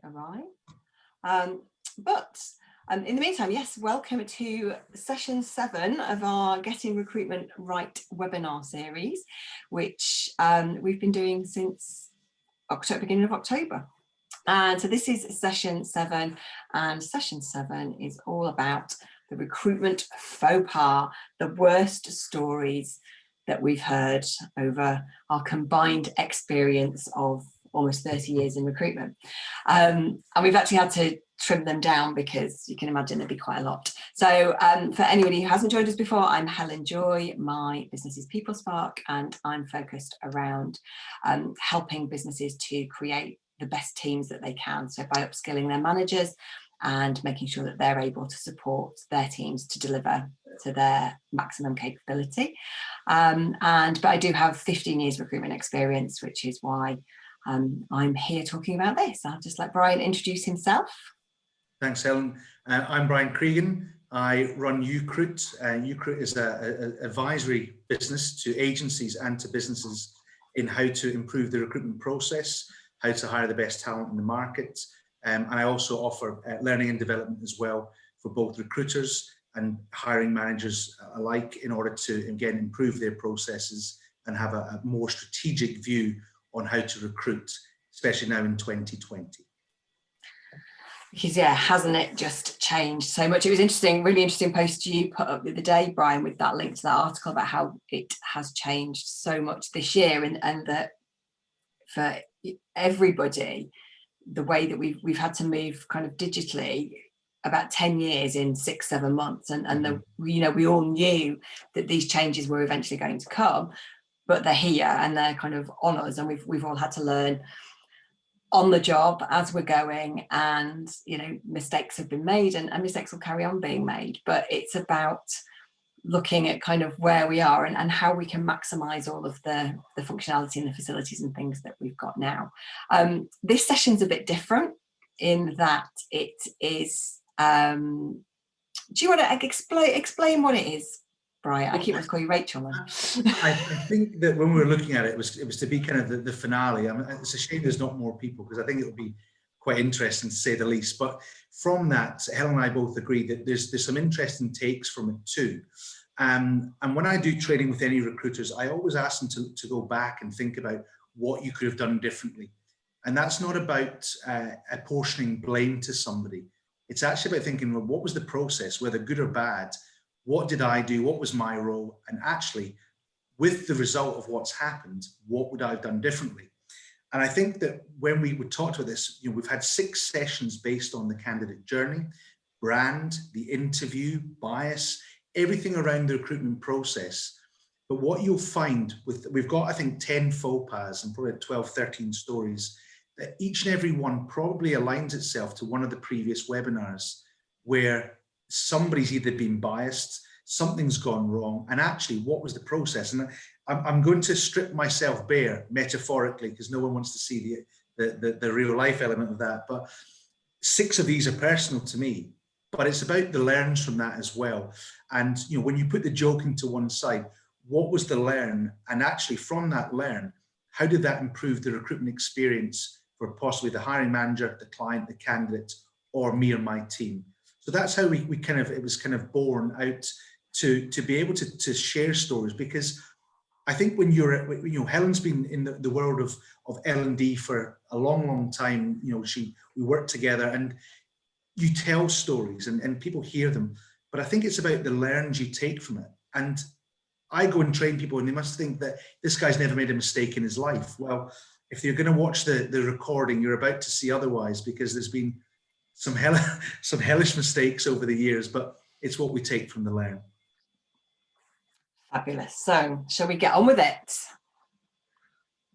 arrive. But in the meantime, yes, welcome to session 7 of our Getting Recruitment Right webinar series, which we've been doing since beginning of October. And so this is session 7, and session 7 is all about the recruitment faux pas, the worst stories that we've heard over our combined experience of almost 30 years in recruitment. And we've actually had to trim them down because you can imagine there'd be quite a lot. So for anybody who hasn't joined us before, I'm Helen Joy, my business is People Spark, and I'm focused around helping businesses to create the best teams that they can. So by upskilling their managers and making sure that they're able to support their teams to deliver to their maximum capability. But I do have 15 years recruitment experience, which is why I'm here talking about this. I'll just let Brian introduce himself. Thanks, Helen. I'm Brian Cregan. I run Recruit. Recruit is an advisory business to agencies and to businesses in how to improve the recruitment process, how to hire the best talent in the market. And I also offer learning and development as well for both recruiters and hiring managers alike, in order to, again, improve their processes and have a more strategic view on how to recruit, especially now in 2020. Because yeah, hasn't it just changed so much? It was interesting, really interesting post you put up the other day, Brian, with that link to that article about how it has changed so much this year, and that for everybody, the way that we've had to move kind of digitally about 10 years in 6-7 months, and we all knew that these changes were eventually going to come, but they're here and they're kind of on us, and we've all had to learn on the job as we're going, and mistakes have been made, and mistakes will carry on being made, but it's about looking at kind of where we are and how we can maximize all of the functionality and the facilities and things that we've got now. This session's a bit different in that it is do you want to explain what it is, Brian? I keep wanting to call you Rachel now. I think that when we were looking at it, it was to be kind of the finale. I mean, it's a shame there's not more people, because I think it would be quite interesting, to say the least. But from that, Helen and I both agree that there's some interesting takes from it too. And when I do training with any recruiters, I always ask them to go back and think about what you could have done differently. And that's not about apportioning blame to somebody. It's actually about thinking, well, what was the process, whether good or bad? What did I do? What was my role? And actually, with the result of what's happened, what would I have done differently? And I think that when we would talk about this, we've had 6 sessions based on the candidate journey, brand, the interview, bias, everything around the recruitment process. But what you'll find we've got, I think, 10 faux pas and probably 12, 13 stories, that each and every one probably aligns itself to one of the previous webinars, where somebody's either been biased, something's gone wrong, and actually, what was the process? And I'm going to strip myself bare, metaphorically, because no one wants to see the real life element of that. But 6 of these are personal to me, but it's about the learns from that as well. And when you put the joking to one side, what was the learn? And actually, from that learn, how did that improve the recruitment experience for possibly the hiring manager, the client, the candidate, or me or my team? So that's how it was kind of born out to be able to share stories, because I think when Helen's been in the world of L&D for a long time. We work together, and you tell stories and people hear them, but I think it's about the learns you take from it. And I go and train people, and they must think that this guy's never made a mistake in his life. Well, if you're going to watch the recording, you're about to see otherwise, because there's been some hellish mistakes over the years, but it's what we take from the learn. Fabulous. So shall we get on with it?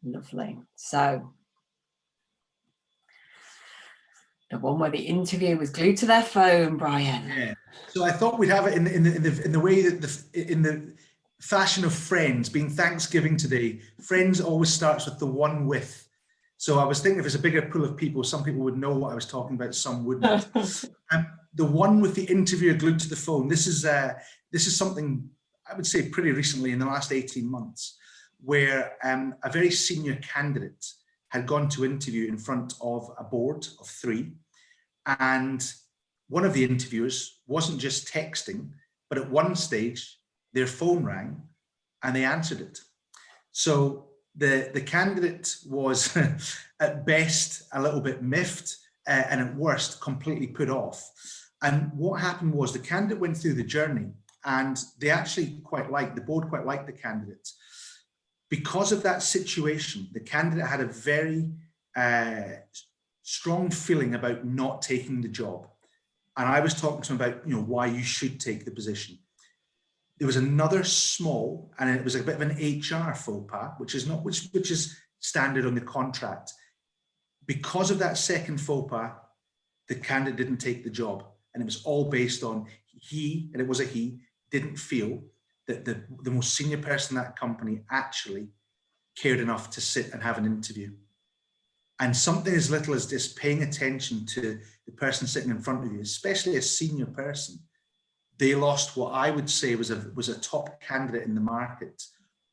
Lovely. So the one where the interview was glued to their phone, Brian. Yeah. So I thought we'd have it in the way that in the fashion of Friends, being Thanksgiving today, Friends always starts with the one with. So I was thinking, if it's a bigger pool of people, some people would know what I was talking about, some wouldn't. The one with the interviewer glued to the phone. This is something I would say pretty recently, in the last 18 months, where a very senior candidate had gone to interview in front of a board of 3, and one of the interviewers wasn't just texting, but at one stage their phone rang and they answered it. So the candidate was at best a little bit miffed, and at worst completely put off. And what happened was the candidate went through the journey, and they actually the board quite liked the candidate. Because of that situation, the candidate had a very strong feeling about not taking the job. And I was talking to him about, why you should take the position. There was another small, and it was a bit of an HR faux pas, which is standard on the contract. Because of that second faux pas, the candidate didn't take the job, and it was all based on he didn't feel that the most senior person in that company actually cared enough to sit and have an interview. And something as little as just paying attention to the person sitting in front of you, especially a senior person, they lost what I would say was a top candidate in the market,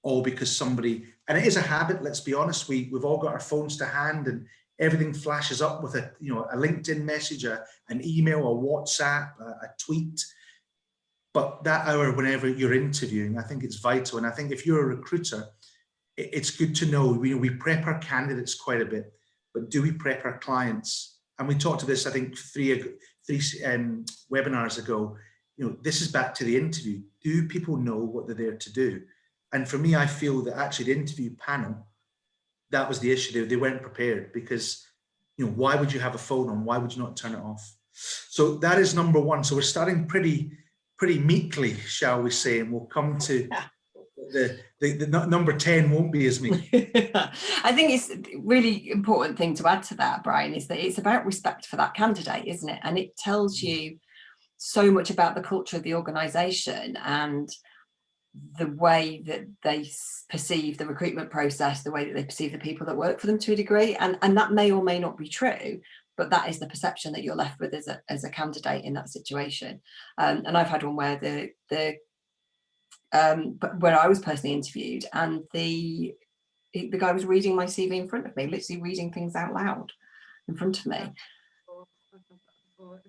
all because somebody, and it is a habit, let's be honest, we've all got our phones to hand and everything flashes up with a LinkedIn message, an email, a WhatsApp, a tweet. But that hour, whenever you're interviewing, I think it's vital. And I think if you're a recruiter, it's good to know, we prep our candidates quite a bit, but do we prep our clients? And we talked to this, I think, three webinars ago. This is back to the interview. Do people know what they're there to do? And for me, I feel that actually the interview panel, that was the issue. They weren't prepared, because, why would you have a phone on? Why would you not turn it off? So that is number one. So we're starting pretty meekly, shall we say, and we'll come to the number 10 won't be as meek. I think it's a really important thing to add to that, Brian, is that it's about respect for that candidate, isn't it? And it tells you so much about the culture of the organisation and the way that they perceive the recruitment process, the way that they perceive the people that work for them to a degree. And that may or may not be true, but that is the perception that you're left with as a candidate in that situation. And I've had one where where I was personally interviewed, and the guy was reading my CV in front of me, literally reading things out loud in front of me. It's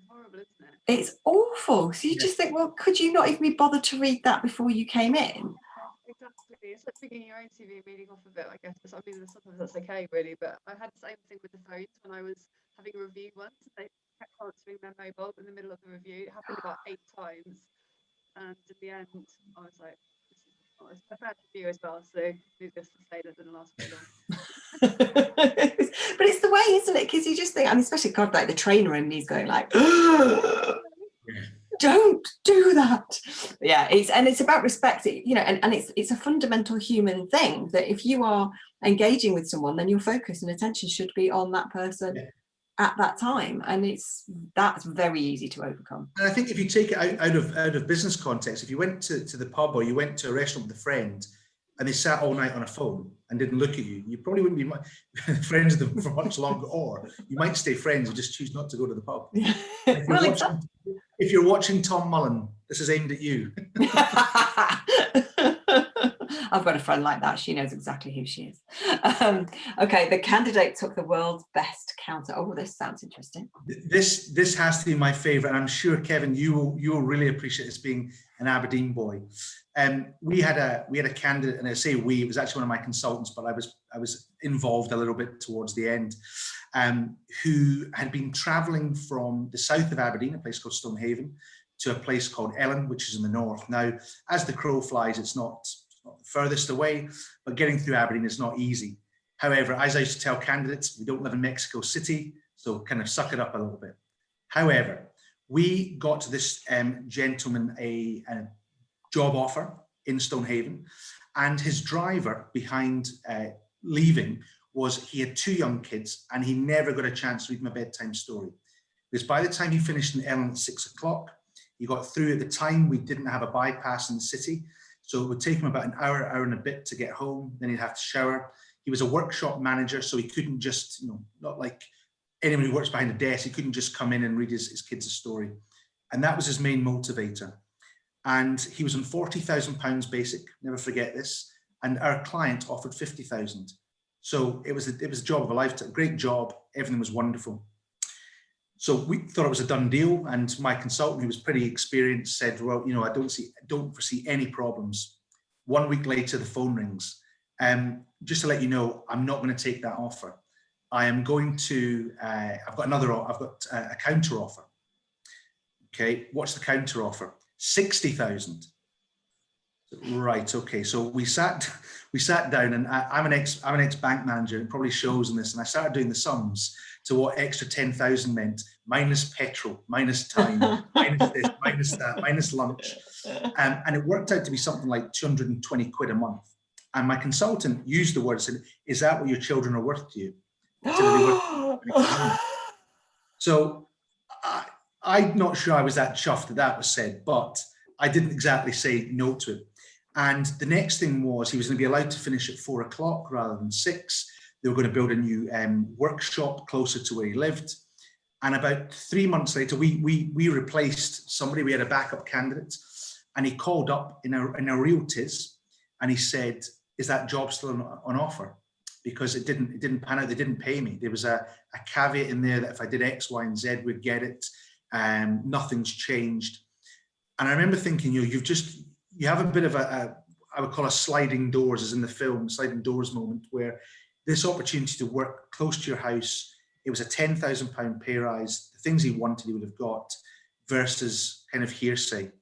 horrible, isn't it? It's awful. So you just think, well, could you not even be bothered to read that before you came in? Exactly. It's like thinking your own CV and reading off of it, I guess. I mean, sometimes that's okay, really. But I had the same thing with the phones when I was having a review once. They kept answering their mobile in the middle of the review. It happened about 8 times. And in the end, I was like, this is not a bad review as well. So needless to say, that didn't last very long. But it's the way, isn't it? Because you just think, I mean, especially God, like the trainer in me's going like, don't do that. Yeah, it's about respect, and it's a fundamental human thing that if you are engaging with someone, then your focus and attention should be on that person at that time, and that's very easy to overcome. And I think if you take it out of business context, if you went to the pub or you went to a restaurant with a friend and they sat all night on a phone and didn't look at you, you probably wouldn't be friends with them for much longer, or you might stay friends and just choose not to go to the pub. If you're watching Tom Mullen, this is aimed at you. I've got a friend like that. She knows exactly who she is. Okay, the candidate took the world's best counter. Oh, this sounds interesting. This has to be my favourite, and I'm sure, Kevin, you will really appreciate this, being an Aberdeen boy. We had a candidate, and I say we, it was actually one of my consultants, but I was involved a little bit towards the end, who had been travelling from the south of Aberdeen, a place called Stonehaven, to a place called Ellen, which is in the north. Now, as the crow flies, it's not the furthest away, but getting through Aberdeen is not easy. However, as I used to tell candidates, we don't live in Mexico City, so kind of suck it up a little bit. However, we got to this gentleman a job offer in Stonehaven, and his driver behind leaving was he had 2 young kids, and he never got a chance to read them a bedtime story. Because by the time he finished in Ellen at 6 o'clock, he got through. At the time, we didn't have a bypass in the city, so it would take him about an hour and a bit to get home. Then he'd have to shower. He was a workshop manager, so he couldn't just, not like anyone who works behind a desk, he couldn't just come in and read his kids a story. And that was his main motivator. And he was on £40,000 basic, never forget this. And our client offered 50,000. So it was a job of a lifetime, great job, everything was wonderful. So we thought it was a done deal, and my consultant, who was pretty experienced, said, well, you know, I don't foresee any problems. 1 week later, the phone rings. Just to let you know, I'm not going to take that offer. I am going to, I've got a counter offer. Okay, what's the counter offer? 60,000. Right. Okay. So we sat down, and I'm an ex bank manager. It probably shows in this, and I started doing the sums to what extra 10,000 meant, minus petrol, minus time, minus this, minus that, minus lunch, and it worked out to be something like 220 quid a month. And my consultant used the word, said, "Is that what your children are worth to you?" I said, "Are they worth?" So I'm not sure I was that chuffed that was said, but I didn't exactly say no to it. And the next thing was he was going to be allowed to finish at 4 o'clock rather than 6. They were going to build a new workshop closer to where he lived. And about 3 months later, we replaced somebody. We had a backup candidate, and he called up in a realtors, and he said, "Is that job still on offer?" Because it didn't pan out. They didn't pay me. There was a caveat in there that if I did X, Y, and Z, we'd get it. Nothing's changed. And I remember thinking, you have a bit of I would call a sliding doors, as in the film, sliding doors moment, where this opportunity to work close to your house, it was a £10,000 pay rise, the things he wanted he would have got, versus kind of hearsay.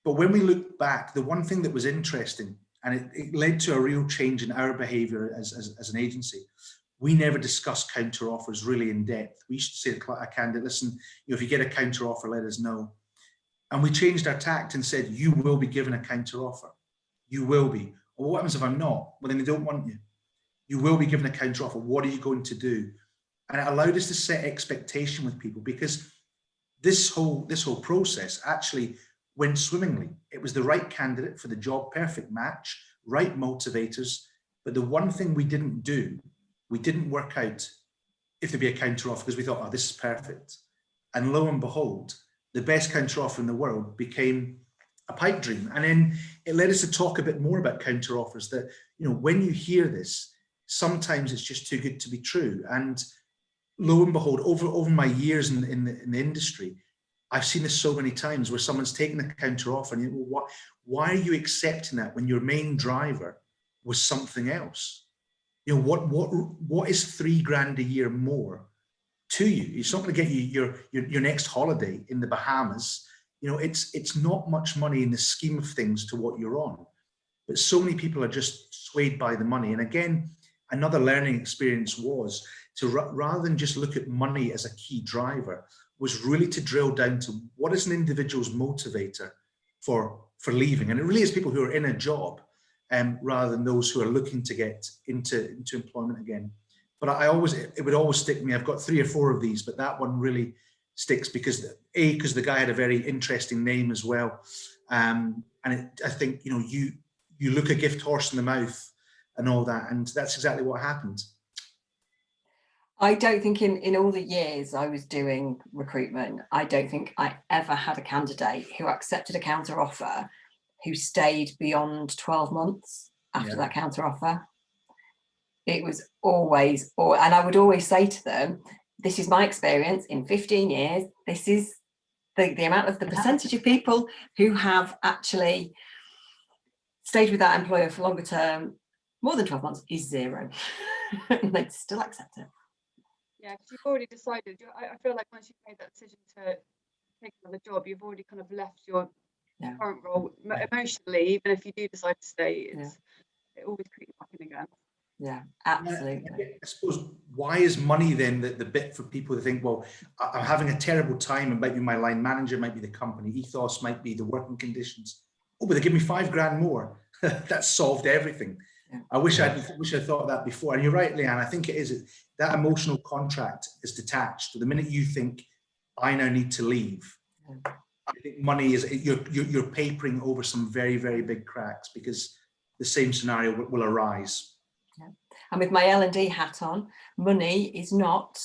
But when we look back, the one thing that was interesting, and it led to a real change in our behaviour as an agency, we never discussed counter offers really in depth. We used to say to a candidate, listen, if you get a counter offer, let us know. And we changed our tact and said, you will be given a counter offer. You will be. Well, what happens if I'm not? Well, then they don't want you. You will be given a counter offer. What are you going to do? And it allowed us to set expectation with people, because this whole process actually went swimmingly. It was the right candidate for the job, perfect match, right motivators. But the one thing we didn't do, we didn't work out if there'd be a counter offer, because we thought, oh, this is perfect. And lo and behold, the best counter offer in the world became a pipe dream. And then it led us to talk a bit more about counter offers, that, when you hear this, sometimes it's just too good to be true. And lo and behold, over my years in the industry, I've seen this so many times where someone's taken a counter offer, and why are you accepting that when your main driver was something else? What is $3,000 a year more to you? It's not going to get you your next holiday in the Bahamas. It's not much money in the scheme of things to what you're on. But so many people are just swayed by the money. And again, another learning experience was to, rather than just look at money as a key driver, was really to drill down to what is an individual's motivator for leaving. And it really is people who are in a job, rather than those who are looking to get into employment again. But it would always stick me. I've got 3 or 4 of these, but that one really sticks because the guy had a very interesting name as well. I think, you look a gift horse in the mouth and all that, and that's exactly what happened. I don't think in all the years I was doing recruitment, I don't think I ever had a candidate who accepted a counter offer who stayed beyond 12 months after that counter offer. It was always, and I would always say to them, this is my experience in 15 years. This is the amount of the percentage of people who have actually stayed with that employer for longer term, more than 12 months, is 0. And they'd still accept it. Yeah, because you've already decided. I feel like once you've made that decision to take another job, you've already kind of left your current role emotionally. Even if you do decide to stay, it always creeps you back in again. Yeah, absolutely. I suppose, why is money then the bit for people to think, well, I'm having a terrible time? It might be my line manager, might be the company ethos, might be the working conditions. Oh, but they give me $5,000 more. That solved everything. Yeah. I wish I thought that before. And you're right, Leanne. I think it is that emotional contract is detached. The minute you think, I now need to leave, I think money is you're papering over some very, very big cracks, because the same scenario will arise. Yeah. And with my L&D hat on, money is not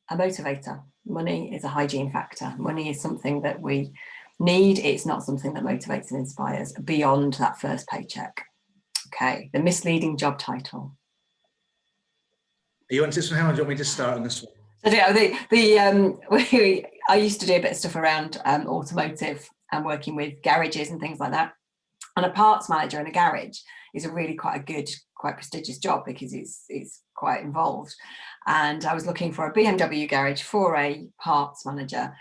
a motivator. Money is a hygiene factor. Money is something that we need. It's not something that motivates and inspires beyond that first paycheck. Okay, the misleading job title. You want this one, Helen? Do you want me to start on this one? So I used to do a bit of stuff around automotive and working with garages and things like that. And a parts manager in a garage is a really quite a good, quite prestigious job because it's quite involved. And I was looking for a BMW garage for a parts manager.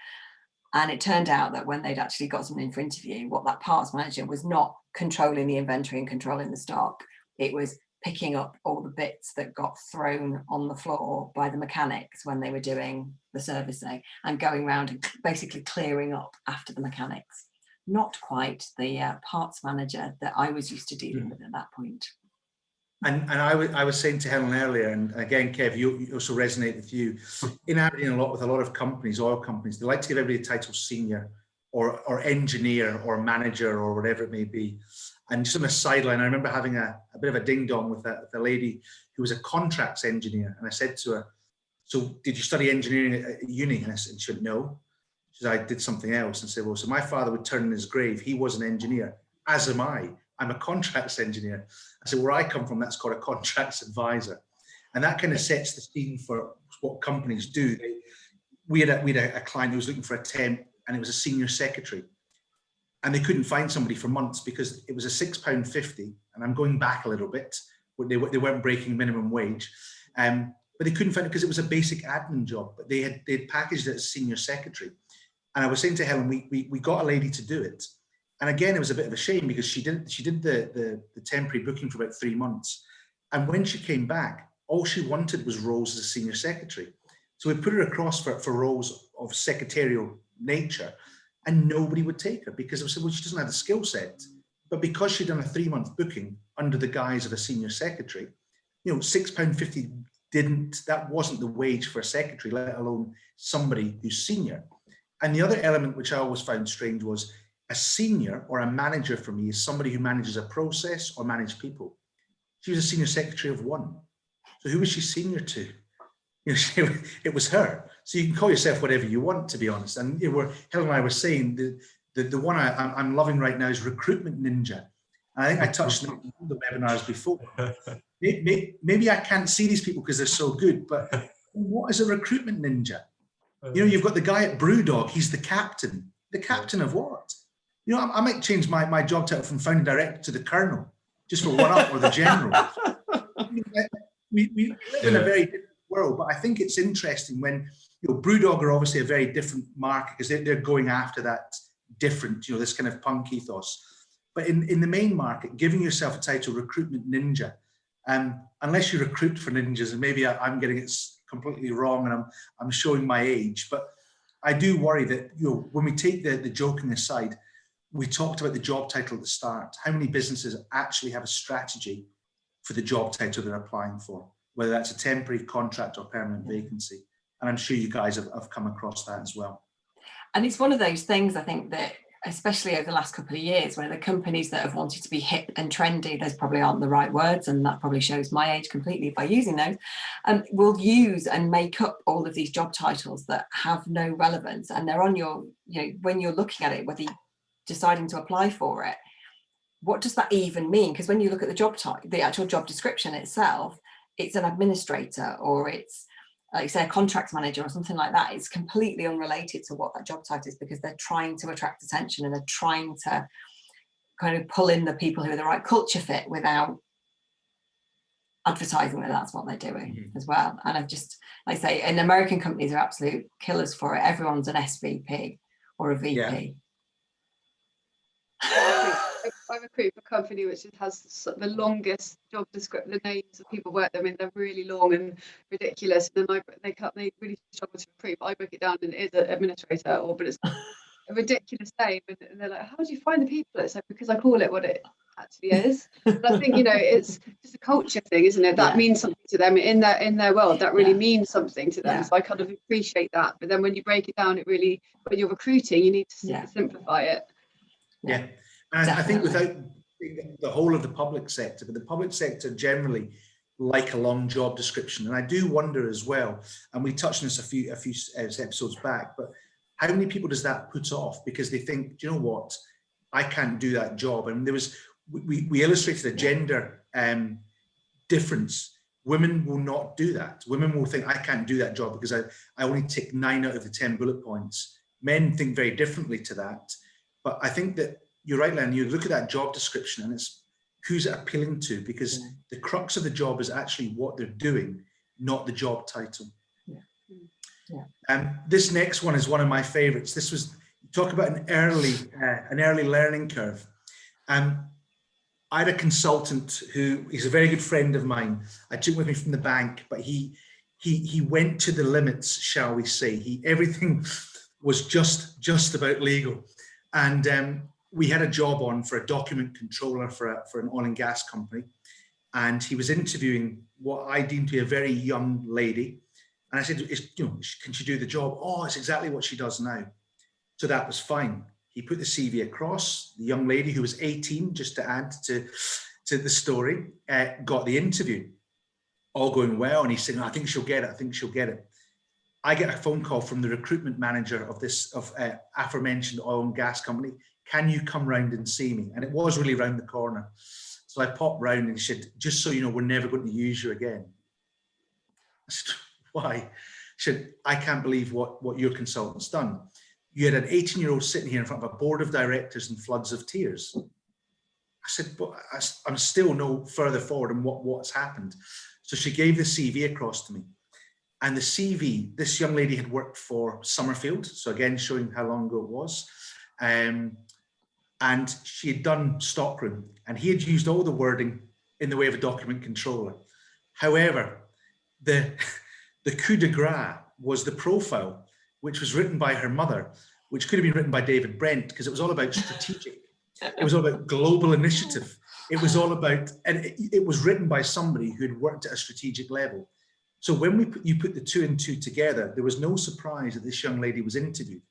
And it turned out that when they'd actually got someone in for interview, what that parts manager was not controlling the inventory and controlling the stock. It was picking up all the bits that got thrown on the floor by the mechanics when they were doing the servicing and going around and basically clearing up after the mechanics. Not quite the parts manager that I was used to dealing with at that point. And I was saying to Helen earlier, and again, Kev, you also resonate with you. In Aberdeen, with a lot of companies, oil companies, they like to give everybody a title senior or engineer or manager or whatever it may be. And just on a sideline, I remember having a bit of a ding dong with a lady who was a contracts engineer. And I said to her, so did you study engineering at uni? And she went, no. She said, I did something else. And said, well, so my father would turn in his grave. He was an engineer, as am I. I'm a contracts engineer. I said, where I come from, that's called a contracts advisor. And that kind of sets the scene for what companies do. We had a client who was looking for a temp, and it was a senior secretary. And they couldn't find somebody for months because it was a £6.50. And I'm going back a little bit. They weren't breaking minimum wage. But they couldn't find it because it was a basic admin job. But they'd packaged it as senior secretary. And I was saying to Helen, we got a lady to do it. And again, it was a bit of a shame because she did the temporary booking for about 3 months. And when she came back, all she wanted was roles as a senior secretary. So we put her across for roles of secretarial nature, and nobody would take her because they said, well, she doesn't have the skill set. But because she'd done a 3-month booking under the guise of a senior secretary, £6.50 that wasn't the wage for a secretary, let alone somebody who's senior. And the other element which I always found strange was a senior or a manager for me is somebody who manages a process or manages people. She was a senior secretary of one. So who was she senior to? It was her. So you can call yourself whatever you want, to be honest. And Helen and I were saying the one I'm loving right now is Recruitment Ninja. And I think I touched on the webinars before. Maybe I can't see these people because they're so good, but what is a recruitment ninja? You've got the guy at Brewdog, he's the captain. The captain of what? I might change my job title from founding director to the colonel, just for one up, or the general. We live in a very different world, but I think it's interesting when, Brewdog are obviously a very different market because they're going after that different, this kind of punk ethos. But in the main market, giving yourself a title recruitment ninja, unless you recruit for ninjas, and maybe I'm getting it completely wrong and I'm showing my age, but I do worry that, when we take the joking aside, we talked about the job title at the start. How many businesses actually have a strategy for the job title they're applying for, whether that's a temporary contract or permanent vacancy? And I'm sure you guys have come across that as well. And it's one of those things, I think, that especially over the last couple of years, where the companies that have wanted to be hip and trendy, those probably aren't the right words, and that probably shows my age completely by using those, will use and make up all of these job titles that have no relevance. And they're on your, when you're looking at it, whether you're deciding to apply for it, what does that even mean? Because when you look at the job title, the actual job description itself, it's an administrator, or it's, like say, a contracts manager or something like that. It's completely unrelated to what that job title is, because they're trying to attract attention and they're trying to kind of pull in the people who are the right culture fit without advertising that that's what they're doing as well. And I've just, like I say, and American companies are absolute killers for it. Everyone's an SVP or a VP. Yeah. I recruit for a company which has the longest job description. The names of people work them in, they're really long and ridiculous. And then they really struggle to recruit. But I break it down and it is an administrator, but it's a ridiculous name. And they're like, how do you find the people? It's like, because I call it what it actually is. But I think it's just a culture thing, isn't it? That means something to them in their world. That really means something to them. So I kind of appreciate that. But then when you break it down, it really, when you're recruiting, you need to simplify it. Yeah. And I think without the whole of the public sector, but the public sector generally like a long job description. And I do wonder as well, and we touched on this a few episodes back, but how many people does that put off? Because they think, do you know what, I can't do that job. And we illustrated a gender difference Women will not do that. Women will think, I can't do that job because I only tick 9 out of the 10 bullet points. Men think very differently to that. But I think that you're right, Len, you look at that job description and it's who's it appealing to, because the crux of the job is actually what they're doing, not the job title. This next one is one of my favorites. This was, talk about an early learning curve. I had a consultant who is a very good friend of mine. I took with me from the bank, but he went to the limits, shall we say. Everything was just about legal. And we had a job on for a document controller for an oil and gas company. And he was interviewing what I deemed to be a very young lady. And I said, can she do the job? Oh, it's exactly what she does now. So that was fine. He put the CV across. The young lady, who was 18, just to add to the story, got the interview. All going well. And he's saying, I think she'll get it. I think she'll get it. I get a phone call from the recruitment manager of this aforementioned oil and gas company. Can you come round and see me? And it was really round the corner. So I popped round and he said, just so you know, we're never going to use you again. I said, why? He said, I can't believe what your consultant's done. You had an 18-year-old sitting here in front of a board of directors in floods of tears. I said, but I'm still no further forward in what's happened. So she gave the CV across to me. And the CV, this young lady had worked for Summerfield. So again, showing how long ago it was. And she had done stockroom. And he had used all the wording in the way of a document controller. However, the coup de grace was the profile, which was written by her mother, which could have been written by David Brent, because it was all about strategic. It was all about global initiative. It was all about, and it was written by somebody who had worked at a strategic level. So when you put the 2 and 2 together, there was no surprise that this young lady was interviewed.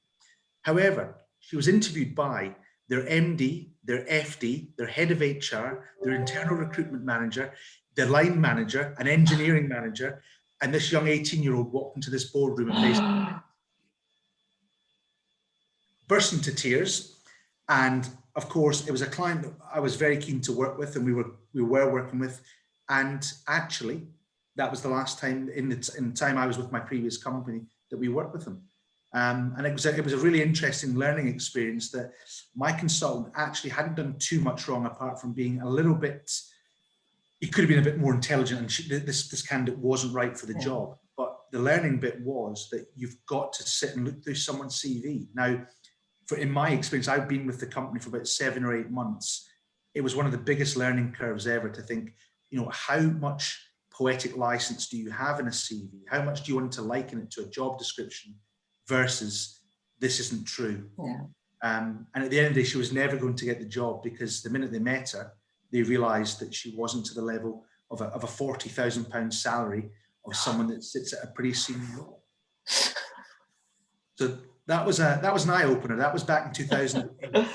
However, she was interviewed by their MD, their FD, their head of HR, their internal recruitment manager, their line manager, an engineering manager, and this young 18-year-old walked into this boardroom and basically burst into tears. And of course, it was a client that I was very keen to work with, and we were working with. And actually, that was the last time in the time I was with my previous company that we worked with them. And it was a really interesting learning experience that my consultant actually hadn't done too much wrong, apart from being a little bit, he could have been a bit more intelligent, and this candidate wasn't right for the job. But the learning bit was that you've got to sit and look through someone's CV. Now, in my experience, I've been with the company for about 7 or 8 months. It was one of the biggest learning curves ever to think, how much poetic license do you have in a CV? How much do you want to liken it to a job description versus this isn't true? And at the end of the day, she was never going to get the job, because the minute they met her, they realized that she wasn't to the level of a £40,000 salary of someone that sits at a pretty senior role. So that was an eye-opener. That was back in 2008.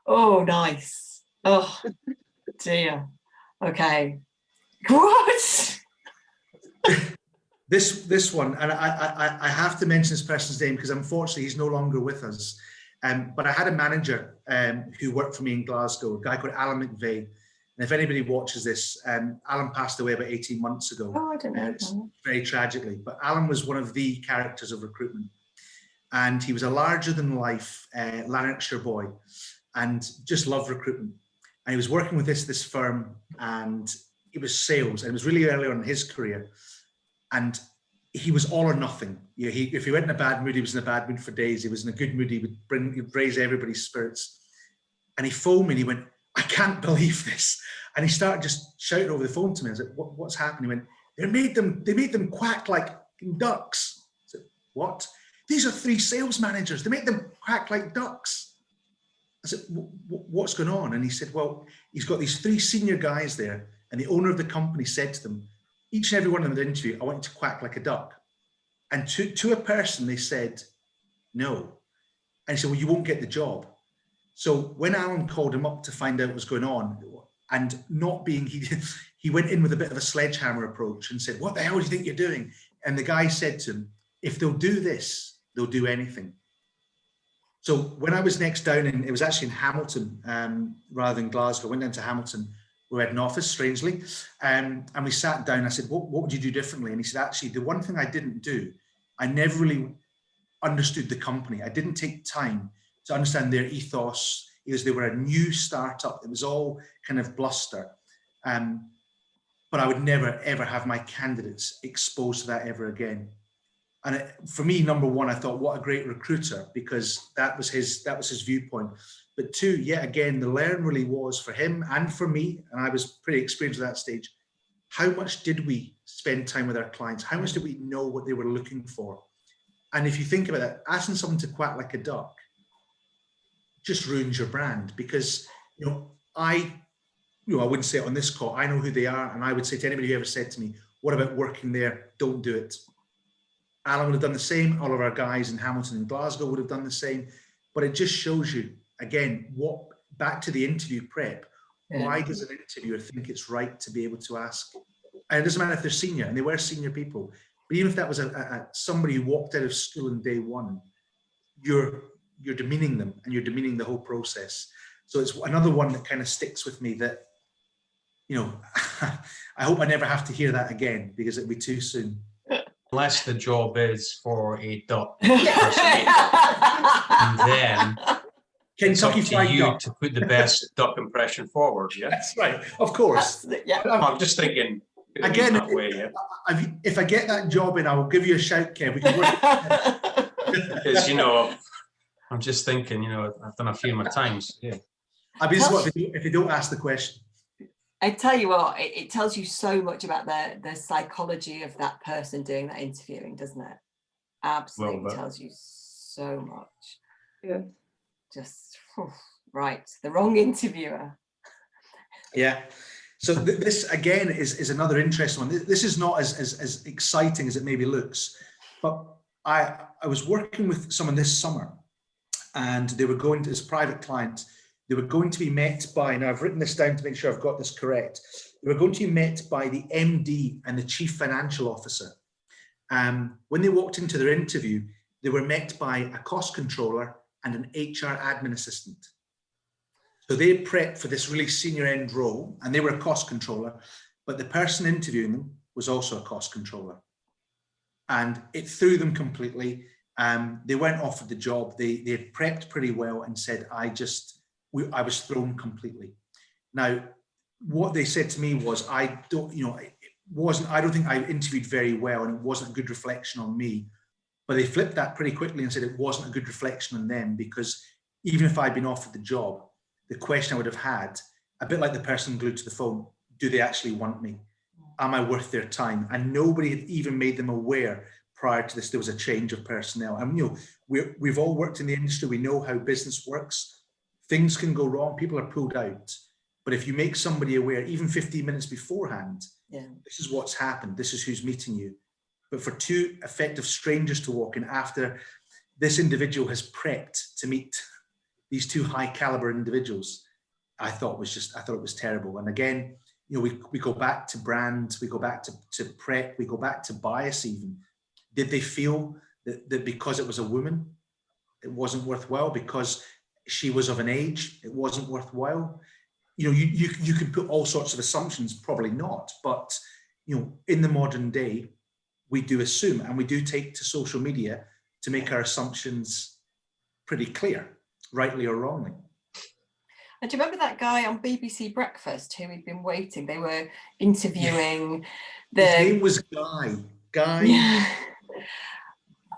Oh, nice. Oh, dear. Okay. What? This one, and I have to mention this person's name because unfortunately he's no longer with us. But I had a manager who worked for me in Glasgow, a guy called Alan McVeigh. And if anybody watches this, Alan passed away about 18 months ago. Oh, I don't know. Very tragically. But Alan was one of the characters of Recruitment. And he was a larger-than-life Lanarkshire boy and just loved recruitment. And he was working with this firm, and it was sales. And it was really early on in his career. And he was all or nothing. If he went in a bad mood, he was in a bad mood for days. He was in a good mood, he'd raise everybody's spirits. And he phoned me and he went, I can't believe this. And he started just shouting over the phone to me. I was like, what's happened? He went, they made them quack like ducks. I said, what? These are 3 sales managers. They make them quack like ducks. I said, what's going on? And he said, well, he's got these 3 senior guys there. And the owner of the company said to them, each and every one of them in the interview, I want you to quack like a duck. And to a person, they said, no. And he said, well, you won't get the job. So when Alan called him up to find out what was going on, and not being, he went in with a bit of a sledgehammer approach and said, what the hell do you think you're doing? And the guy said to him, if they'll do this, they'll do anything. So when I was next down, it was actually in Hamilton rather than Glasgow, I went down to Hamilton. we had an office, strangely, and we sat down. I said, what would you do differently? And he said, actually, the one thing I didn't do, I never really understood the company. I didn't take time to understand their ethos, because they were a new startup. It was all kind of bluster. But I would never, ever have my candidates exposed to that ever again. And for me, number one, I thought, what a great recruiter, because that was his viewpoint. But two, yet again, the learn really was for him and for me, and I was pretty experienced at that stage. How much did we spend time with our clients? How much did we know what they were looking for? And if you think about that, asking someone to quack like a duck just ruins your brand, because, I wouldn't say it on this call. I know who they are, and I would say to anybody who ever said to me, what about working there? Don't do it. Alan would have done the same. All of our guys in Hamilton and Glasgow would have done the same. But it just shows you, again, back to the interview prep, why does an interviewer think it's right to be able to ask? And it doesn't matter if they're senior, and they were senior people, but even if that was somebody who walked out of school on day one, you're demeaning them, and you're demeaning the whole process. So it's another one that kind of sticks with me, that, I hope I never have to hear that again, because it'll be too soon. Unless the job is for a duck person, and then it's up Kentucky to Fried you Duck. to put the best duck impression forward. Yeah, That's right, of course. Yeah. I'm just thinking Again, that way. Yeah, if I get that job in, I will give you a shout, Kev. We can work. because I'm just thinking. I've done a few of my times. Yeah. I mean, if you don't ask the question. I tell you what, it tells you so much about the psychology of that person doing that interviewing, doesn't it? Absolutely tells you so much. Yeah. Just, right, the wrong interviewer. Yeah. So this, again, is another interesting one. This is not as exciting as it maybe looks, but I was working with someone this summer, and they were going to this private client. They were going to be met by, now I've written this down to make sure I've got this correct. They were going to be met by the MD and the Chief Financial Officer. When they walked into their interview, they were met by a cost controller and an HR admin assistant. So they prepped for this really senior end role, and they were a cost controller, but the person interviewing them was also a cost controller. And it threw them completely. They weren't offered the job. They had prepped pretty well and said, I was thrown completely. Now, what they said to me was, I don't think I interviewed very well, and it wasn't a good reflection on me. But they flipped that pretty quickly and said it wasn't a good reflection on them, because even if I'd been offered the job, the question I would have had, a bit like the person glued to the phone, do they actually want me? Am I worth their time? And nobody had even made them aware prior to this there was a change of personnel. And we've all worked in the industry. We know how business works. Things can go wrong. People are pulled out. But if you make somebody aware, even 15 minutes beforehand, this is what's happened. This is who's meeting you. But for two effective strangers to walk in after this individual has prepped to meet these two high caliber individuals, I thought it was terrible. And again, we go back to brand, we go back to prep, we go back to bias even. Did they feel that because it was a woman, it wasn't worthwhile? Because she was of an age, it wasn't worthwhile? You can put all sorts of assumptions, probably not. But, in the modern day, we do assume, and we do take to social media to make our assumptions pretty clear, rightly or wrongly. And do you remember that guy on BBC Breakfast who had been waiting? They were interviewing His name was Guy. Yeah.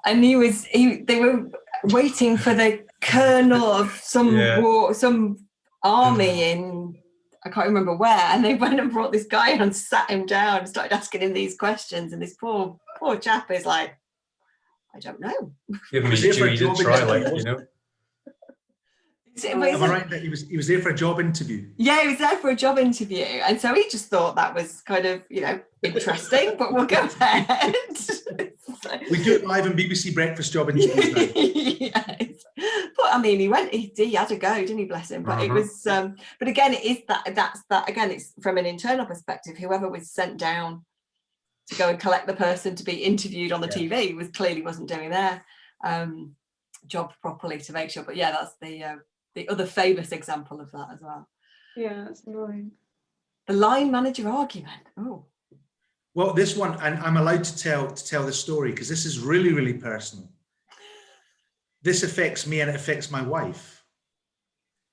And they were waiting for the colonel of some war, some army in, I can't remember where, and they went and brought this guy and sat him down and started asking him these questions, and this poor chap is like, I don't know. Give me you did try, Am I right that he was there for a job interview? Yeah, he was there for a job interview, and so he just thought that was kind of interesting. But we'll go ahead. We do it live on BBC Breakfast job interviews now. Yes. But I mean, he had a go, didn't he? Bless him. But it was. But again, it is that's that again. It's from an internal perspective. Whoever was sent down to go and collect the person to be interviewed on the TV clearly wasn't doing their job properly to make sure. But yeah, that's the other famous example of that as well. Yeah, it's annoying. The line manager argument. Oh. Well, this one, and I'm allowed to tell the story because this is really, really personal. This affects me and it affects my wife.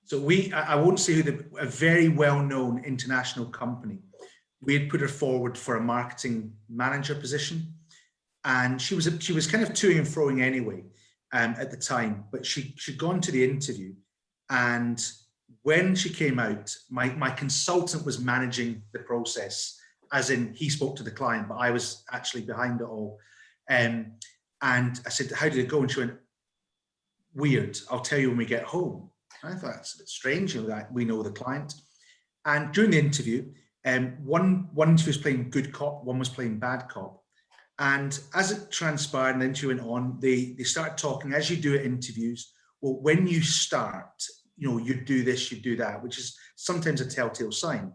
So I won't say who, a very well-known international company. We had put her forward for a marketing manager position, and she was kind of toing and froing anyway at the time. But she'd gone to the interview, and when she came out, my consultant was managing the process. As in, he spoke to the client, but I was actually behind it all. And I said, how did it go? And she went, weird. I'll tell you when we get home. And I thought, that's a bit strange, that we know the client. And during the interview, one interview was playing good cop, one was playing bad cop. And as it transpired and the interview went on, they started talking, as you do at interviews, well, when you start, you do this, you do that, which is sometimes a telltale sign.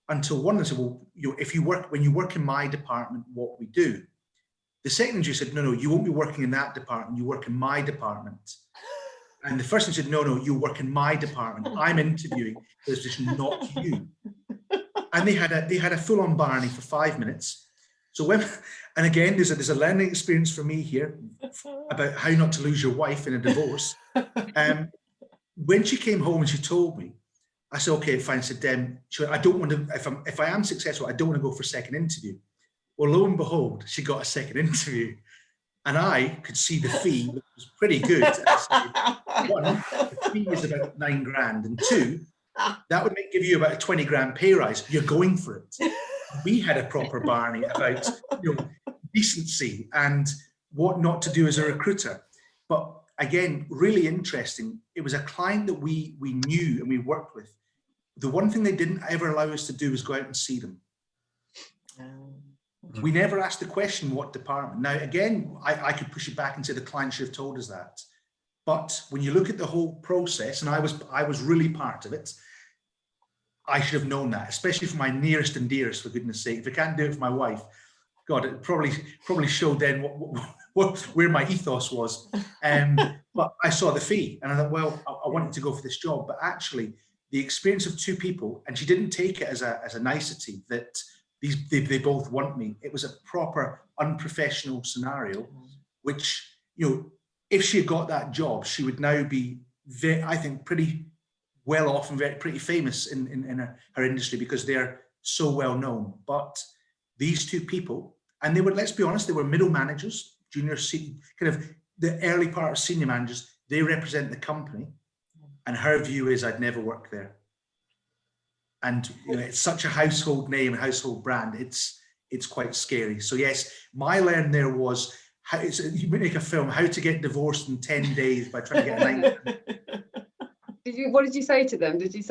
Until one of them said, well, when you work in my department, what we do. The second interview said, no, you won't be working in that department, you work in my department. And the first one said, no, you work in my department. I'm interviewing, there's just not you. And they had a full-on Barney for 5 minutes. So and again, there's a learning experience for me here about how not to lose your wife in a divorce. When she came home and she told me, I said, okay, fine. I said, I don't want to, if I am successful, I don't want to go for a second interview. Well, lo and behold, she got a second interview, and I could see the fee, which was pretty good. One, the fee is about $9,000, and two, that would give you about a 20 grand pay rise. You're going for it. We had a proper Barney about decency and what not to do as a recruiter. But again, really interesting. It was a client that we knew and we worked with. The one thing they didn't ever allow us to do was go out and see them. We never asked the question, what department? Now, again, I could push it back and say the client should have told us that. But when you look at the whole process, and I was really part of it, I should have known that, especially for my nearest and dearest, for goodness sake. If I can't do it for my wife, God, it probably showed then where my ethos was. But I saw the fee and I thought, well, I wanted to go for this job, but actually the experience of two people, and she didn't take it as a nicety that they both want me. It was a proper unprofessional scenario, which, if she had got that job, she would now be, I think, pretty well off and pretty famous in her industry because they're so well known. But these two people, and they were, let's be honest, they were middle managers, junior, kind of the early part of senior managers. They represent the company, and her view is, I'd never work there. And it's such a household name, household brand. It's quite scary. So yes, my learn there was you make a film, how to get divorced in 10 days by trying to get a 9. What did you say to them? Did you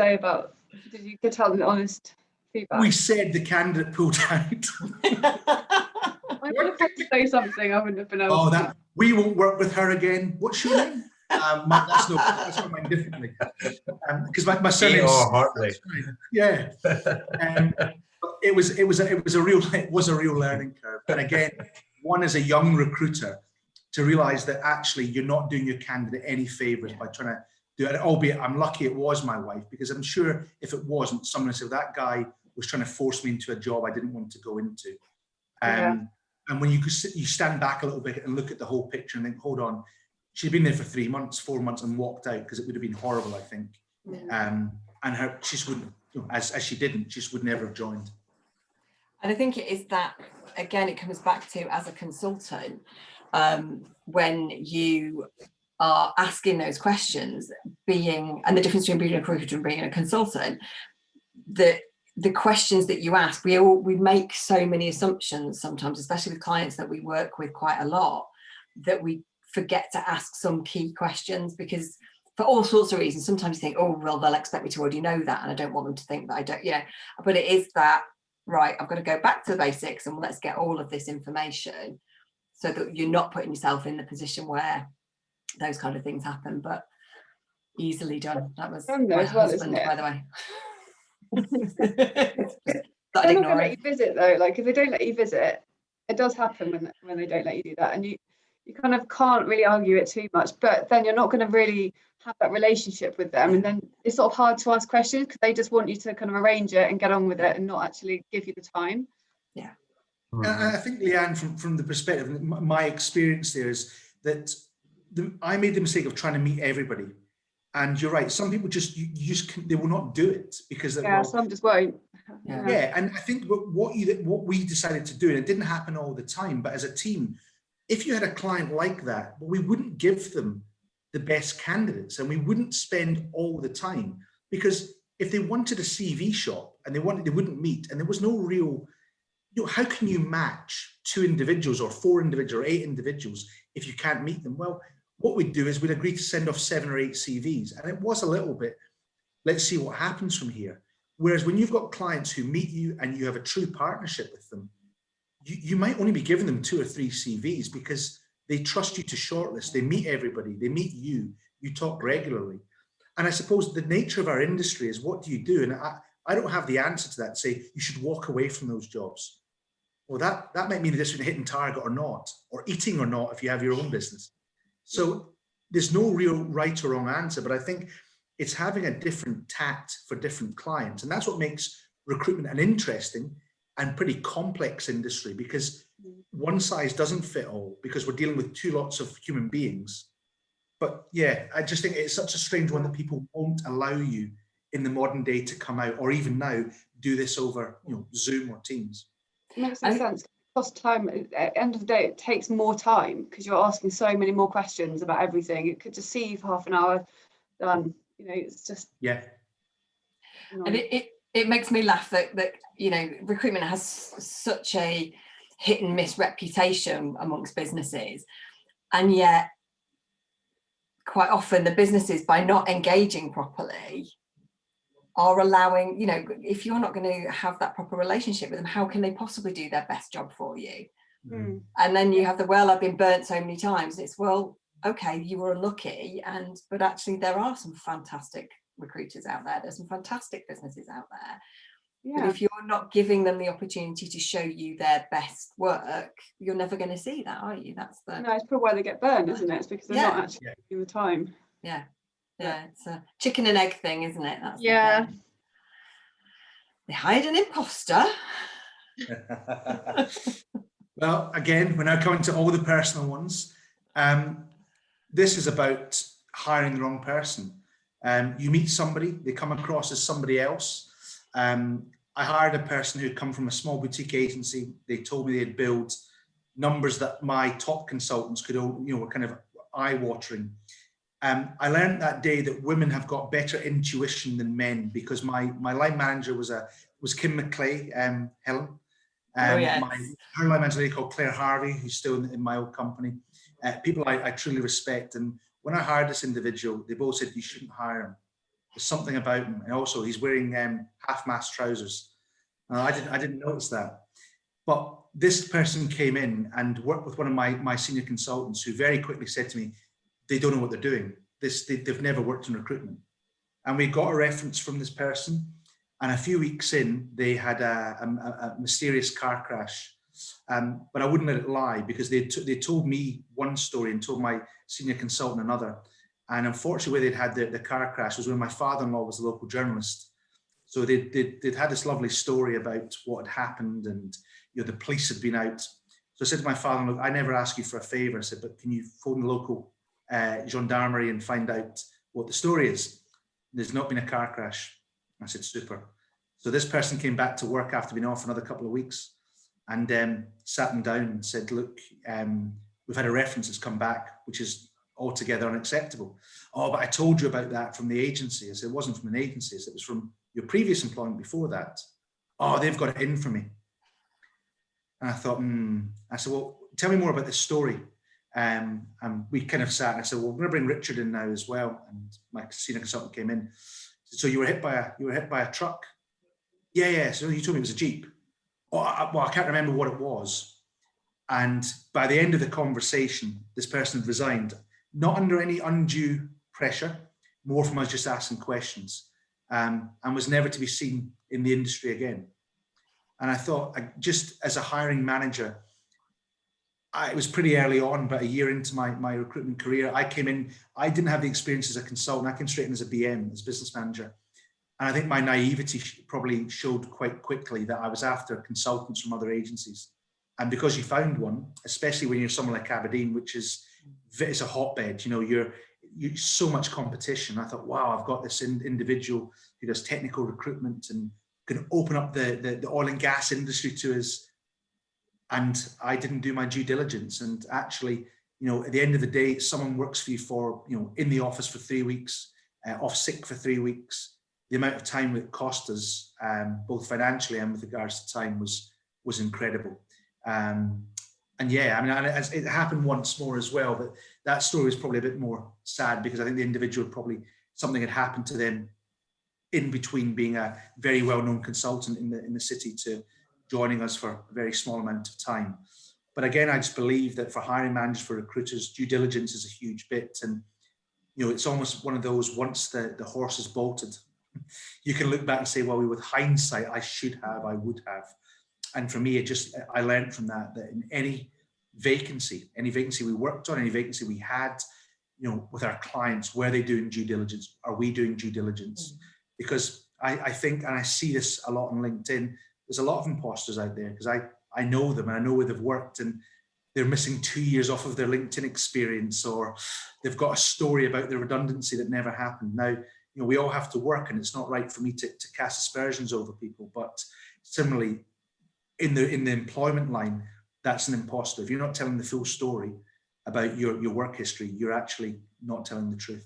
tell them honest feedback? We said the candidate pulled out. I would have had to say something. I wouldn't have been able to. We won't work with her again. What's your name? That's not mine differently. Because my surname is Hartley. Yeah. It was a real learning curve. And again, one as a young recruiter to realize that actually you're not doing your candidate any favors by trying to do it. Albeit I'm lucky it was my wife, because I'm sure if it wasn't, someone would say that guy was trying to force me into a job I didn't want to go into. And when you stand back a little bit and look at the whole picture and think, hold on, she'd been there for 3 months, 4 months and walked out because it would have been horrible, I think. And she just wouldn't, as she didn't, she just would never have joined. And I think it is that, again, it comes back to, as a consultant, when you are asking those questions, and the difference between being a recruiter and being a consultant, the questions that you ask, we make so many assumptions sometimes, especially with clients that we work with quite a lot, that we forget to ask some key questions, because for all sorts of reasons, sometimes you think, oh, well, they'll expect me to already know that, and I don't want them to think that I don't, but it is that, right, I've got to go back to the basics and let's get all of this information so that you're not putting yourself in the position where those kind of things happen. But easily done. That was my husband, by the way. They're not going to let you visit though. Like, if they don't let you visit, it does happen when they don't let you do that, and you kind of can't really argue it too much. But then you're not going to really have that relationship with them, and then it's sort of hard to ask questions because they just want you to kind of arrange it and get on with it and not actually give you the time. Yeah. I think, Leanne, from the perspective, my experience there is that I made the mistake of trying to meet everybody. And you're right, some people just, you just they will not do it because Some just won't. Yeah, and I think what we decided to do, and it didn't happen all the time, but as a team, if you had a client like that, we wouldn't give them the best candidates, and we wouldn't spend all the time, because if they wanted a CV shop and they wouldn't meet, and there was no real, how can you match 2 individuals or 4 individuals or 8 individuals if you can't meet them? Well, what we'd do is we'd agree to send off 7 or 8 CVs, and it was a little bit, let's see what happens from here. Whereas when you've got clients who meet you and you have a true partnership with them, you might only be giving them 2 or 3 CVs because they trust you to shortlist. They meet everybody, they meet you, you talk regularly. And I suppose the nature of our industry is, what do you do? And I don't have the answer to that, say you should walk away from those jobs. Well, that might mean the difference between hitting target or not, or eating or not if you have your own business. So there's no real right or wrong answer, but I think it's having a different tact for different clients. And that's what makes recruitment an interesting and pretty complex industry, because one size doesn't fit all, because we're dealing with 2 lots of human beings. But yeah, I just think it's such a strange one that people won't allow you in the modern day to come out, or even now do this over, Zoom or Teams. It makes sense. It costs time. At the end of the day, it takes more time because you're asking so many more questions about everything. It could just see you for half an hour, done. It's just and it makes me laugh that recruitment has such a hit and miss reputation amongst businesses, and yet quite often the businesses, by not engaging properly, are allowing, if you're not going to have that proper relationship with them, how can they possibly do their best job for you? And then you have I've been burnt so many times. It's, well, okay, you were unlucky, but actually there are some fantastic recruiters out there. There's some fantastic businesses out there. But if you're not giving them the opportunity to show you their best work, you're never going to see that, are you? That's it's probably why they get burned, isn't it? It's because they're not actually giving the time. Yeah, it's a chicken and egg thing, isn't it? That's they hired an imposter. Well, again, we're now coming to all the personal ones. This is about hiring the wrong person. You meet somebody, they come across as somebody else. I hired a person who'd come from a small boutique agency. They told me they'd build numbers that my top consultants could, were kind of eye-watering. I learned that day that women have got better intuition than men, because my line manager was Kim McClay, Helen. Her line manager lady called Claire Harvey, who's still in my old company. People I truly respect. And when I hired this individual, they both said, you shouldn't hire him. There's something about him. And also he's wearing half-mast trousers. I didn't notice that. But this person came in and worked with one of my senior consultants, who very quickly said to me, they don't know what they're doing. They've never worked in recruitment. And we got a reference from this person. And a few weeks in, they had a mysterious car crash. But I wouldn't let it lie, because they told me one story and told my senior consultant another. And unfortunately, where they'd had the car crash was when my father-in-law was a local journalist. So they'd had this lovely story about what had happened, and the police had been out. So I said to my father-in-law, I never ask you for a favour. I said, but can you phone the local gendarmerie and find out what the story is? There's not been a car crash. I said, super. So this person came back to work after being off another couple of weeks, and sat them down and said, look, we've had a reference that's come back, which is altogether unacceptable. Oh, but I told you about that from the agency. I said, it wasn't from an agency. I said, it was from your previous employment before that. Oh, they've got it in for me. And I thought, I said, well, tell me more about this story. And we kind of sat, and I said, well, we're going to bring Richard in now as well. And my senior consultant came in. So you were hit by a truck? Yeah. So you told me it was a Jeep. Oh, I can't remember what it was. And by the end of the conversation, this person had resigned, not under any undue pressure, more from us just asking questions, and was never to be seen in the industry again. And I thought, just as a hiring manager, it was pretty early on, but a year into my recruitment career, I came in, I didn't have the experience as a consultant. I came straight in as a BM, as business manager. And I think my naivety probably showed quite quickly that I was after consultants from other agencies. And because you found one, especially when you're somewhere like Aberdeen, which is, it's a hotbed, you know, you're so much competition. I thought, wow, I've got this individual who does technical recruitment and can open up the oil and gas industry to us. And I didn't do my due diligence. And actually, you know, at the end of the day, someone works for you for, you know, in the office for 3 weeks, off sick for 3 weeks. The amount of time it cost us, both financially and with regards to time, was incredible. And yeah, I mean, it happened once more as well, but that story is probably a bit more sad because I think the individual probably, something had happened to them in between being a very well-known consultant in the city to joining us for a very small amount of time. But again, I just believe that for hiring managers, for recruiters, due diligence is a huge bit. And, you know, it's almost one of those, once the horse is bolted, you can look back and say, well, with hindsight, I would have. And for me, I learned from that in any vacancy we worked on, any vacancy we had, you know, with our clients, were they doing due diligence? Are we doing due diligence? Because I think, and I see this a lot on LinkedIn, there's a lot of imposters out there, because I know them and I know where they've worked, and they're missing 2 years off of their LinkedIn experience, or they've got a story about their redundancy that never happened. Now, you know, we all have to work, and it's not right for me to cast aspersions over people. But similarly, in the employment line, that's an imposter. If you're not telling the full story about your work history, you're actually not telling the truth.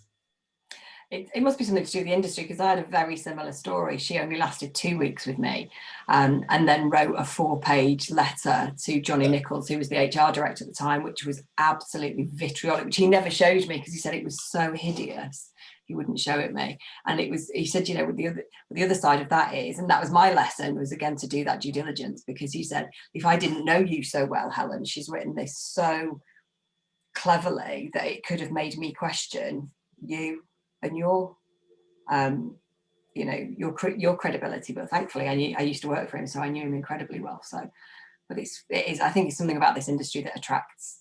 It must be something to do with the industry, because I had a very similar story. She only lasted 2 weeks with me, and then wrote a 4-page letter to Johnny Nichols, who was the HR director at the time, which was absolutely vitriolic, which he never showed me because he said it was so hideous. He wouldn't show it me. And he said, you know, what the other side of that is, and that was my lesson, was again to do that due diligence, because he said, if I didn't know you so well, Helen, she's written this so cleverly that it could have made me question you and your you know, your credibility. But thankfully I used to work for him, so I knew him incredibly well. So, but it is I think it's something about this industry that attracts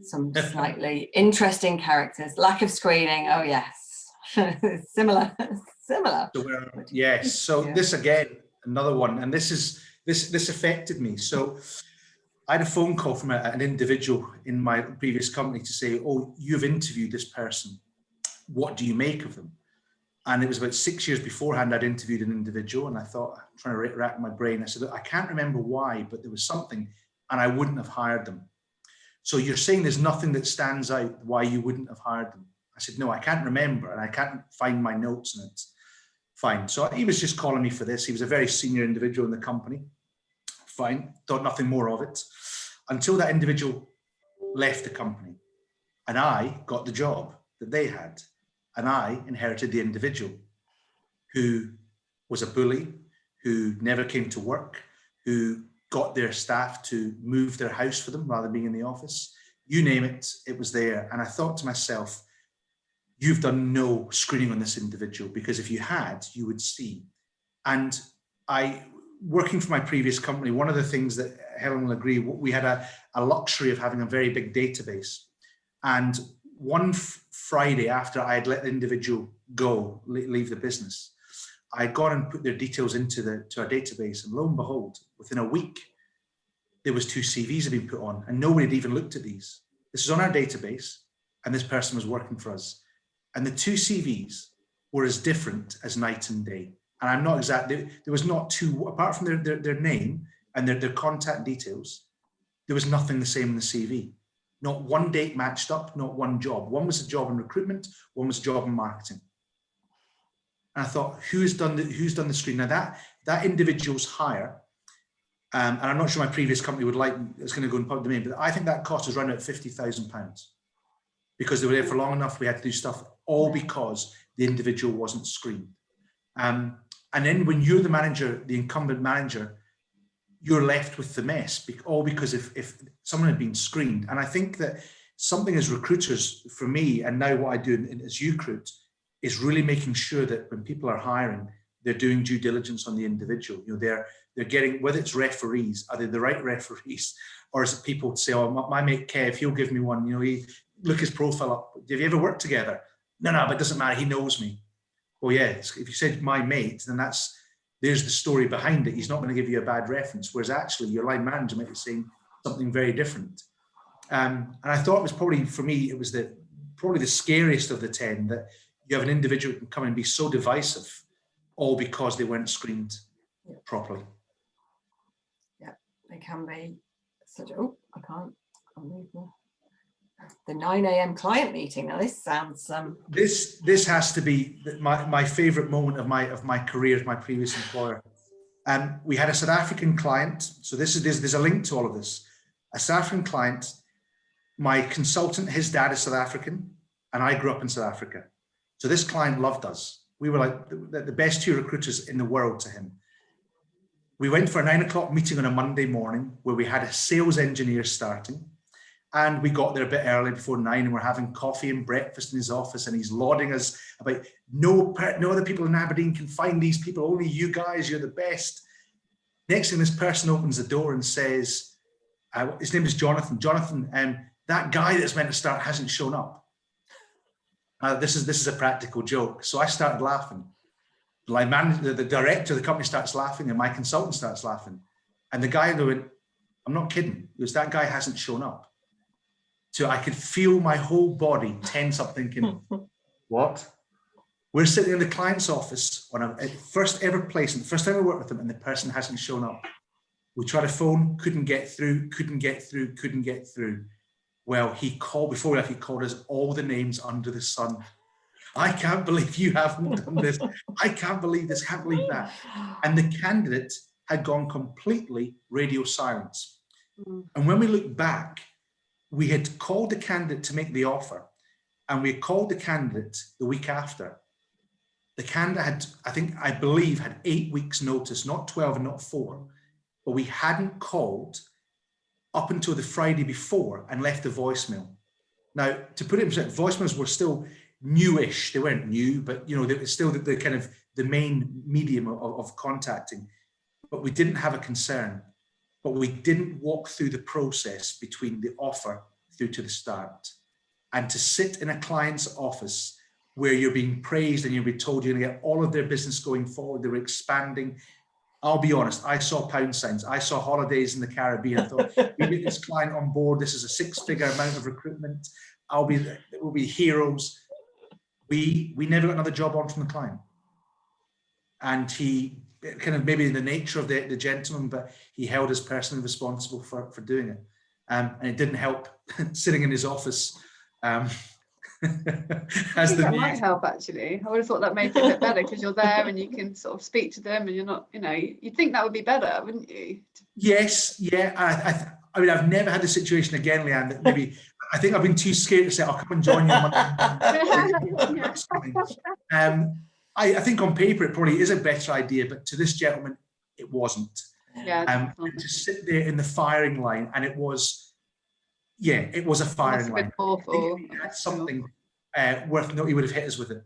some slightly interesting characters. Lack of screening, oh yes. similar. So yes, so yeah. This again, another one, and this affected me. So I had a phone call from an individual in my previous company to say, oh, you've interviewed this person, what do you make of them? And it was about 6 years beforehand I'd interviewed an individual, and I thought, I'm trying to rack my brain. I said, look, I can't remember why, but there was something, and I wouldn't have hired them. So you're saying there's nothing that stands out why you wouldn't have hired them? I said, no, I can't remember, and I can't find my notes in it. Fine. So he was just calling me for this. He was a very senior individual in the company. Fine. Thought nothing more of it until that individual left the company, and I got the job that they had. And I inherited the individual who was a bully, who never came to work, who got their staff to move their house for them rather than being in the office. You name it, it was there. And I thought to myself, you've done no screening on this individual, because if you had, you would see. And working for my previous company, one of the things that Helen will agree, we had a luxury of having a very big database. And one Friday after I had let the individual go, leave the business, I had gone and put their details into our database, and lo and behold, within a week, there was 2 CVs had been put on, and nobody had even looked at these. This is on our database, and this person was working for us. And the 2 CVs were as different as night and day. And I'm not exactly, there was not two, apart from their name and their contact details, there was nothing the same in the CV. Not one date matched up, not one job. One was a job in recruitment, one was a job in marketing. And I thought, who's done the screen? Now that individual's hire, and I'm not sure my previous company would like, it's going to go in public domain, but I think that cost us around about £50,000, because they were there for long enough. We had to do stuff, all because the individual wasn't screened. And then when you're the manager, the incumbent manager, you're left with the mess, all because if someone had been screened. And I think that something as recruiters, for me, and now what I do as you recruit, is really making sure that when people are hiring, they're doing due diligence on the individual. You know, they're getting, whether it's referees, are they the right referees? Or is it people say, oh, my mate Kev, he'll give me one, you know, look his profile up. Have you ever worked together? No, but it doesn't matter, he knows me. Well, yeah, if you said my mate, then there's the story behind it. He's not going to give you a bad reference, whereas actually your line manager might be saying something very different. And I thought it was probably, for me, it was probably the scariest of the 10, that you have an individual who can come and be so divisive, all because they weren't screened properly. Yeah, they can be such, oh, I'll move more. The 9 a.m. client meeting. Now this sounds This has to be my favorite moment of my career as my previous employer. And we had a South African client. So there's a link to all of this. A South African client, my consultant, his dad is South African, and I grew up in South Africa. So this client loved us. We were like the best 2 recruiters in the world to him. We went for a 9 o'clock meeting on a Monday morning where we had a sales engineer starting. And we got there a bit early, before 9, and we're having coffee and breakfast in his office, and he's lauding us about no other people in Aberdeen can find these people, only you guys, you're the best. Next thing, this person opens the door and says, his name is Jonathan. Jonathan, that guy that's meant to start hasn't shown up. This is a practical joke. So I started laughing. The line manager, the director of the company starts laughing, and my consultant starts laughing. And the guy went, I'm not kidding, because that guy hasn't shown up. So I could feel my whole body tense up, thinking, what? We're sitting in the client's office on a first ever placement, first time I worked with them, and the person hasn't shown up. We tried a phone, couldn't get through. Well, he called, before we left, he called us all the names under the sun. I can't believe you haven't done this. I can't believe this, can't believe that. And the candidate had gone completely radio silence. And when we look back, we had called the candidate to make the offer, and we called the candidate the week after. The candidate had, I believe, had 8 weeks notice, not 12 and not 4, but we hadn't called up until the Friday before and left a voicemail. Now, to put it in perspective, voicemails were still newish. They weren't new, but you know, they were still the kind of the main medium of contacting. But we didn't have a concern. But we didn't walk through the process between the offer through to the start. And to sit in a client's office where you're being praised and you'll be told you're going to get all of their business going forward, they were expanding. I'll be honest, I saw pound signs, I saw holidays in the Caribbean. I thought, we get this client on board, this is a 6-figure amount of recruitment. It will be heroes. We never got another job on from the client. And he, kind of maybe the nature of the gentleman, but he held us personally responsible for doing it. And it didn't help sitting in his office. That might help, actually. I would have thought that made it a bit better, because you're there and you can sort of speak to them, and you're not, you know, you'd think that would be better, wouldn't you? Yes, yeah. I mean, I've never had a situation again, Leanne, that maybe, I think I've been too scared to say, I'll come and join you on Monday. I think on paper it probably is a better idea, but to this gentleman, it wasn't. Yeah. To sit there in the firing line, and it was a firing line. Awful. That's something worth noting. He would have hit us with it.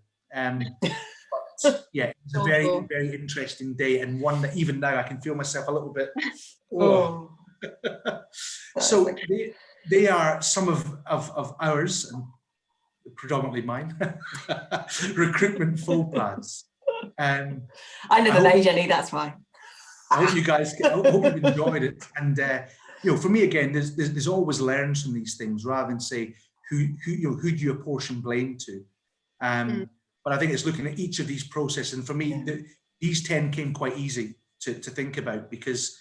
But yeah, it was a very, very interesting day, and one that even now I can feel myself a little bit. Oh. So they are some of ours, and predominantly mine, recruitment faux pas. I never made any, that's why. I hope you guys, I hope you've enjoyed it. And you know, for me again, there's always learns from these things, rather than say who do you apportion blame to. But I think it's looking at each of these processes. And for me, these 10 came quite easy to think about, because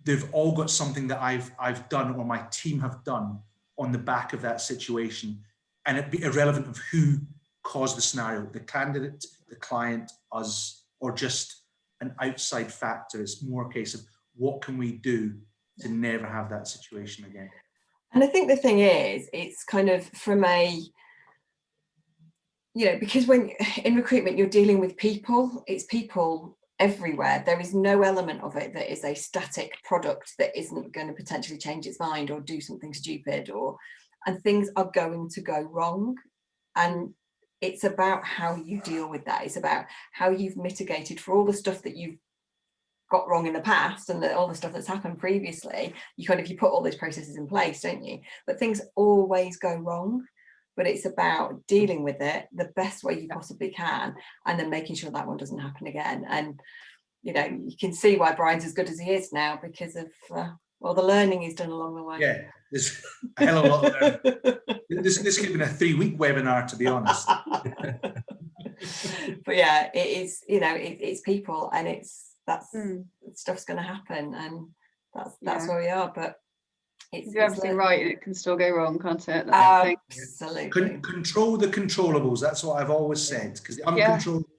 they've all got something that I've done, or my team have done, on the back of that situation. And it'd be irrelevant of who caused the scenario, the candidate, the client, us, or just an outside factor. It's more a case of what can we do to never have that situation again. And I think the thing is, it's kind of from a, you know, because when in recruitment you're dealing with people, it's people everywhere. There is no element of it that is a static product that isn't going to potentially change its mind or do something stupid, and things are going to go wrong. And it's about how you deal with that. It's about how you've mitigated for all the stuff that you've got wrong in the past and all the stuff that's happened previously, you put all those processes in place, don't you? But things always go wrong. But it's about dealing with it the best way you possibly can, and then making sure that one doesn't happen again. And you can see why Brian's as good as he is now, because of all the learning he's done along the way. Yeah, there's a hell of a lot of learning. This could have been a 3-week webinar, to be honest. But yeah, it is, it's people, and stuff's going to happen, and that's where we are. But you do everything right and it can still go wrong, can't it? Absolutely. Control the controllables. That's what I've always said, because the uncontrollable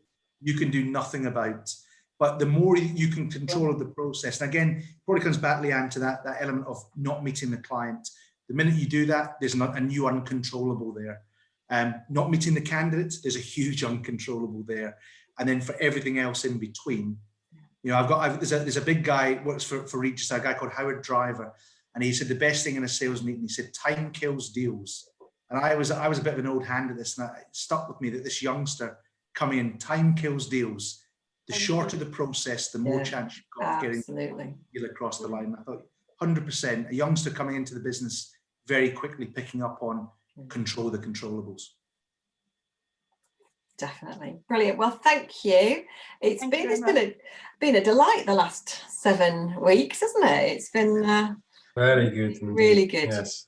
you can do nothing about. But the more you can control the process, and again, it probably comes back, Leanne, to that element of not meeting the client. The minute you do that, there's not a new uncontrollable there. Not meeting the candidates, there's a huge uncontrollable there. And then for everything else in between, there's a big guy works for Regis, a guy called Howard Driver, and he said the best thing in a sales meeting, he said, time kills deals. And I was a bit of an old hand at this, and it stuck with me that this youngster coming in, time kills deals. The shorter the process, the more chance you've got of getting the deal across the line. I thought 100%, a youngster coming into the business very quickly picking up on control the controllables. Definitely. Brilliant. Well, thank you. It's been a delight the last 7 weeks, hasn't it? It's been very good. Really good. Yes.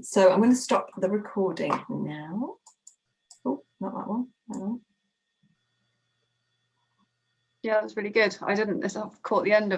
So I'm going to stop the recording now. Oh, not that one. Hang on. Yeah, that was really good. I caught the end of